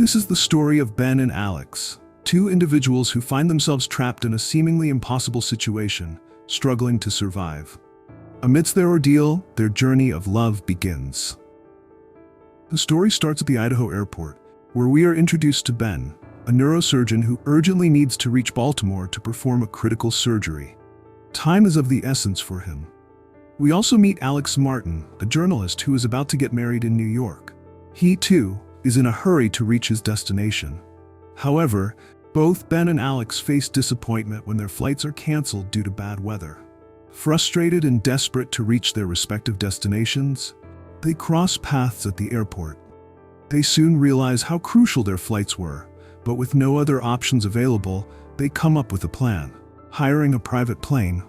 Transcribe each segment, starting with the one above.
This is the story of Ben and Alex, two individuals who find themselves trapped in a seemingly impossible situation, struggling to survive. Amidst their ordeal, their journey of love begins. The story starts at the Idaho airport, where we are introduced to Ben, a neurosurgeon who urgently needs to reach Baltimore to perform a critical surgery. Time is of the essence for him. We also meet Alex Martin, a journalist who is about to get married in New York. He, too, is in a hurry to reach his destination. However, both Ben and Alex face disappointment when their flights are canceled due to bad weather. Frustrated and desperate to reach their respective destinations, they cross paths at the airport. They soon realize how crucial their flights were, but with no other options available, they come up with a plan: hiring a private plane.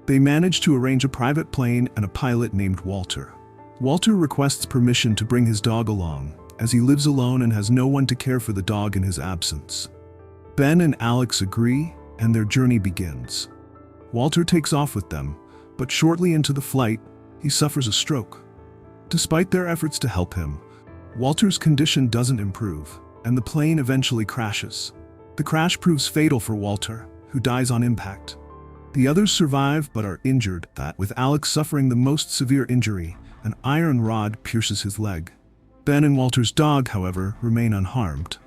They manage to arrange a private plane and a pilot named Walter. Walter requests permission to bring his dog along, as he lives alone and has no one to care for the dog in his absence. Ben and Alex agree, and their journey begins. Walter takes off with them, but shortly into the flight, he suffers a stroke. Despite their efforts to help him, Walter's condition doesn't improve, and the plane eventually crashes. The crash proves fatal for Walter, who dies on impact. The others survive but are injured, with Alex suffering the most severe injury. An iron rod pierces his leg. Ben and Walter's dog, however, remain unharmed.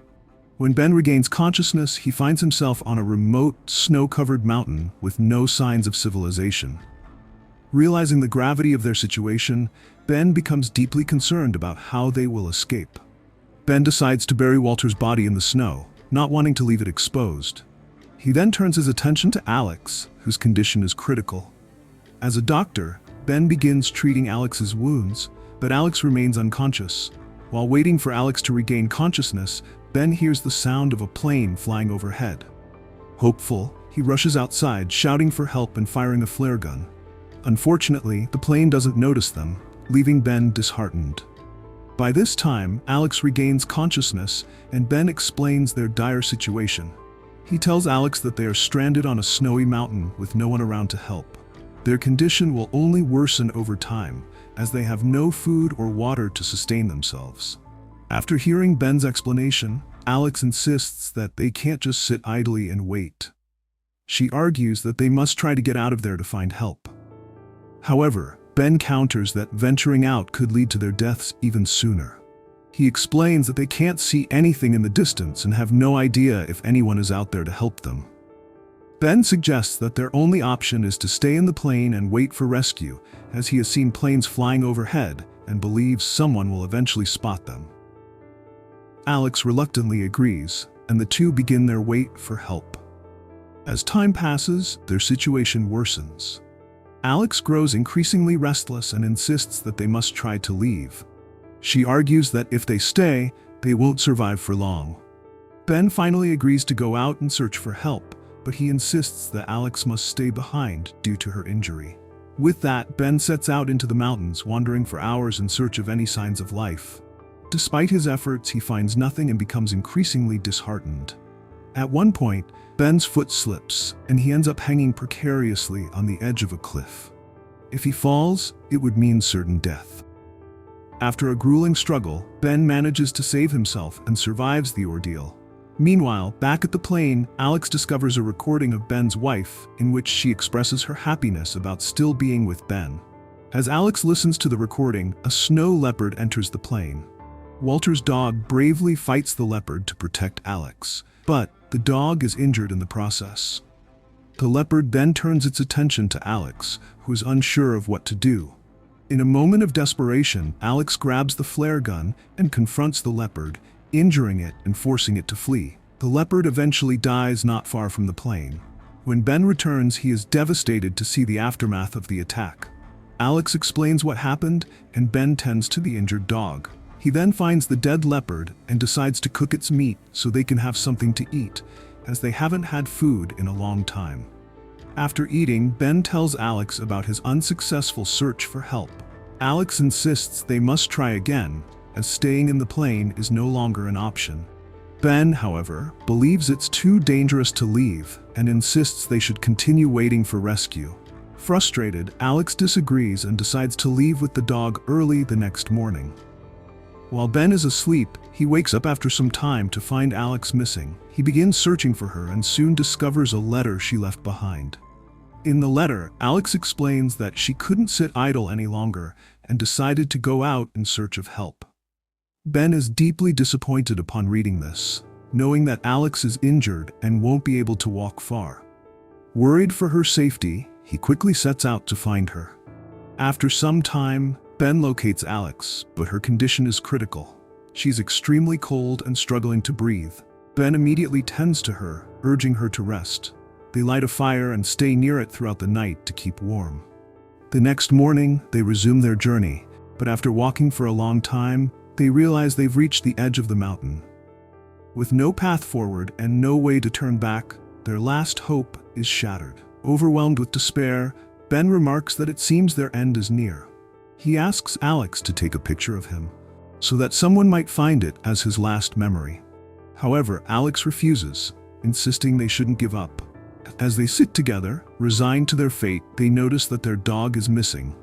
When Ben regains consciousness, he finds himself on a remote, snow-covered mountain with no signs of civilization. Realizing the gravity of their situation, Ben becomes deeply concerned about how they will escape. Ben decides to bury Walter's body in the snow, not wanting to leave it exposed. He then turns his attention to Alex, whose condition is critical. As a doctor, Ben begins treating Alex's wounds, but Alex remains unconscious. While waiting for Alex to regain consciousness, Ben hears the sound of a plane flying overhead. Hopeful, he rushes outside, shouting for help and firing a flare gun. Unfortunately, the plane doesn't notice them, leaving Ben disheartened. By this time, Alex regains consciousness, and Ben explains their dire situation. He tells Alex that they are stranded on a snowy mountain with no one around to help. Their condition will only worsen over time, as they have no food or water to sustain themselves. After hearing Ben's explanation, Alex insists that they can't just sit idly and wait. She argues that they must try to get out of there to find help. However, Ben counters that venturing out could lead to their deaths even sooner. He explains that they can't see anything in the distance and have no idea if anyone is out there to help them. Ben suggests that their only option is to stay in the plane and wait for rescue, as he has seen planes flying overhead and believes someone will eventually spot them. Alex reluctantly agrees, and the two begin their wait for help. As time passes, their situation worsens. Alex grows increasingly restless and insists that they must try to leave. She argues that if they stay, they won't survive for long. Ben finally agrees to go out and search for help, but he insists that Alex must stay behind due to her injury. With that, Ben sets out into the mountains, wandering for hours in search of any signs of life. Despite his efforts, he finds nothing and becomes increasingly disheartened. At one point, Ben's foot slips, and he ends up hanging precariously on the edge of a cliff. If he falls, it would mean certain death. After a grueling struggle, Ben manages to save himself and survives the ordeal. Meanwhile, back at the plane, Alex discovers a recording of Ben's wife, in which she expresses her happiness about still being with Ben. As Alex listens to the recording, a snow leopard enters the plane. Walter's dog bravely fights the leopard to protect Alex, but the dog is injured in the process. The leopard then turns its attention to Alex, who is unsure of what to do. In a moment of desperation, Alex grabs the flare gun and confronts the leopard, injuring it and forcing it to flee. The leopard eventually dies not far from the plane. When Ben returns, he is devastated to see the aftermath of the attack. Alex explains what happened, and Ben tends to the injured dog. He then finds the dead leopard and decides to cook its meat so they can have something to eat, as they haven't had food in a long time. After eating, Ben tells Alex about his unsuccessful search for help. Alex insists they must try again, as staying in the plane is no longer an option. Ben, however, believes it's too dangerous to leave and insists they should continue waiting for rescue. Frustrated, Alex disagrees and decides to leave with the dog early the next morning. While Ben is asleep, he wakes up after some time to find Alex missing. He begins searching for her and soon discovers a letter she left behind. In the letter, Alex explains that she couldn't sit idle any longer and decided to go out in search of help. Ben is deeply disappointed upon reading this, knowing that Alex is injured and won't be able to walk far. Worried for her safety, he quickly sets out to find her. After some time, Ben locates Alex, but her condition is critical. She's extremely cold and struggling to breathe. Ben immediately tends to her, urging her to rest. They light a fire and stay near it throughout the night to keep warm. The next morning, they resume their journey, but after walking for a long time, they realize they've reached the edge of the mountain. With no path forward and no way to turn back, their last hope is shattered. Overwhelmed with despair, Ben remarks that it seems their end is near. He asks Alex to take a picture of him, so that someone might find it as his last memory. However, Alex refuses, insisting they shouldn't give up. As they sit together, resigned to their fate, they notice that their dog is missing.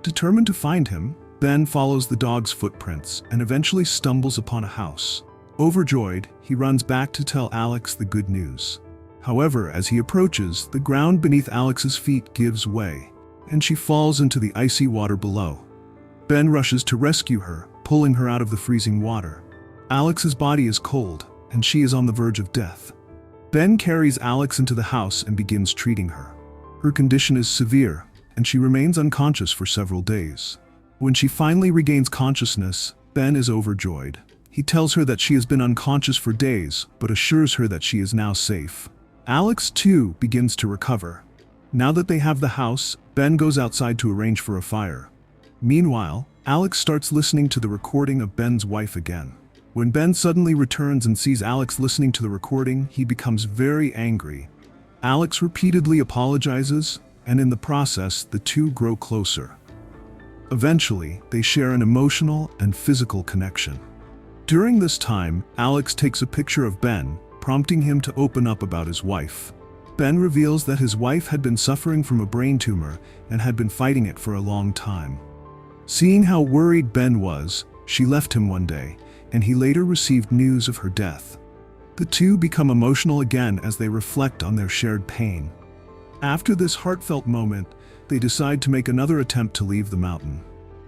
Determined to find him, Ben follows the dog's footprints and eventually stumbles upon a house. Overjoyed, he runs back to tell Alex the good news. However, as he approaches, the ground beneath Alex's feet gives way, and she falls into the icy water below. Ben rushes to rescue her, pulling her out of the freezing water. Alex's body is cold, and she is on the verge of death. Ben carries Alex into the house and begins treating her. Her condition is severe, and she remains unconscious for several days. When she finally regains consciousness, Ben is overjoyed. He tells her that she has been unconscious for days, but assures her that she is now safe. Alex, too, begins to recover. Now that they have the house, Ben goes outside to arrange for a fire. Meanwhile, Alex starts listening to the recording of Ben's wife again. When Ben suddenly returns and sees Alex listening to the recording, he becomes very angry. Alex repeatedly apologizes, and in the process, the two grow closer. Eventually, they share an emotional and physical connection. During this time, Alex takes a picture of Ben, prompting him to open up about his wife. Ben reveals that his wife had been suffering from a brain tumor and had been fighting it for a long time. Seeing how worried Ben was, she left him one day, and he later received news of her death. The two become emotional again as they reflect on their shared pain. After this heartfelt moment, they decide to make another attempt to leave the mountain.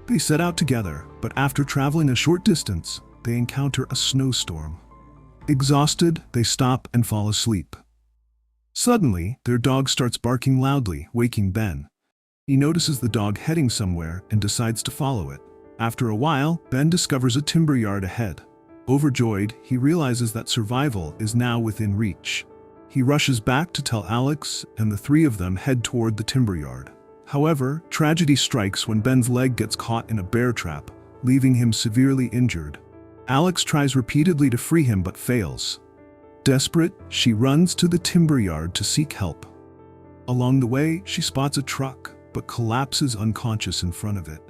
They set out together, but after traveling a short distance, they encounter a snowstorm. Exhausted, they stop and fall asleep. Suddenly, their dog starts barking loudly, waking Ben. He notices the dog heading somewhere and decides to follow it. After a while, Ben discovers a timber yard ahead. Overjoyed, he realizes that survival is now within reach. He rushes back to tell Alex, and the three of them head toward the timber yard. However, tragedy strikes when Ben's leg gets caught in a bear trap, leaving him severely injured. Alex tries repeatedly to free him but fails. Desperate, she runs to the timber yard to seek help. Along the way, she spots a truck, but collapses unconscious in front of it.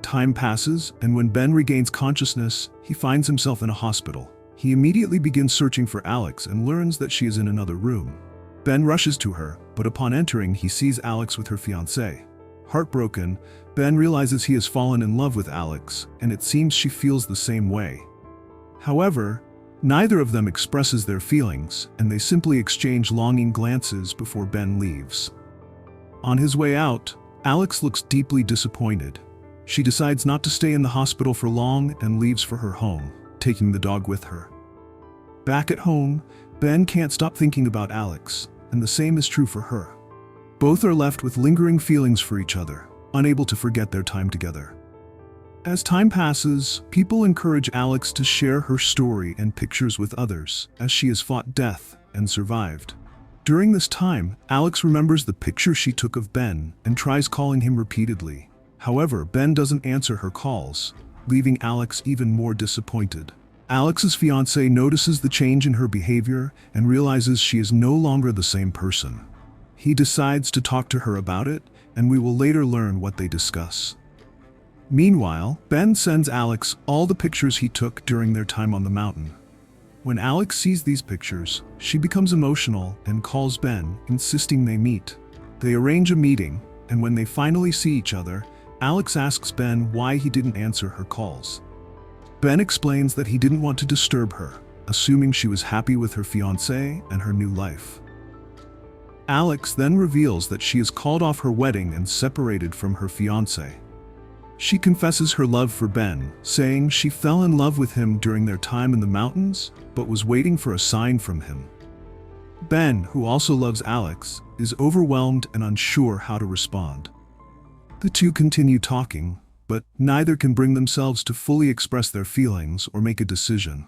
Time passes, and when Ben regains consciousness, he finds himself in a hospital. He immediately begins searching for Alex and learns that she is in another room. Ben rushes to her, but upon entering, he sees Alex with her fiancé. Heartbroken, Ben realizes he has fallen in love with Alex, and it seems she feels the same way. However, neither of them expresses their feelings, and they simply exchange longing glances before Ben leaves. On his way out, Alex looks deeply disappointed. She decides not to stay in the hospital for long and leaves for her home, taking the dog with her. Back at home, Ben can't stop thinking about Alex, and the same is true for her. Both are left with lingering feelings for each other, unable to forget their time together. As time passes, people encourage Alex to share her story and pictures with others, as she has fought death and survived. During this time, Alex remembers the picture she took of Ben and tries calling him repeatedly. However, Ben doesn't answer her calls, leaving Alex even more disappointed. Alex's fiancé notices the change in her behavior and realizes she is no longer the same person. He decides to talk to her about it, and we will later learn what they discuss. Meanwhile, Ben sends Alex all the pictures he took during their time on the mountain. When Alex sees these pictures, she becomes emotional and calls Ben, insisting they meet. They arrange a meeting, and when they finally see each other, Alex asks Ben why he didn't answer her calls. Ben explains that he didn't want to disturb her, assuming she was happy with her fiancé and her new life. Alex then reveals that she has called off her wedding and separated from her fiancé. She confesses her love for Ben, saying she fell in love with him during their time in the mountains, but was waiting for a sign from him. Ben, who also loves Alex, is overwhelmed and unsure how to respond. The two continue talking, but neither can bring themselves to fully express their feelings or make a decision.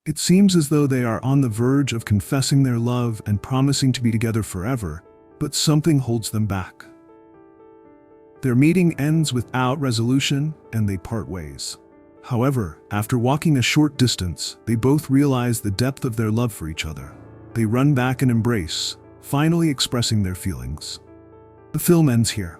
It seems as though they are on the verge of confessing their love and promising to be together forever, but something holds them back. Their meeting ends without resolution, and they part ways. However, after walking a short distance, they both realize the depth of their love for each other. They run back and embrace, finally expressing their feelings. The film ends here.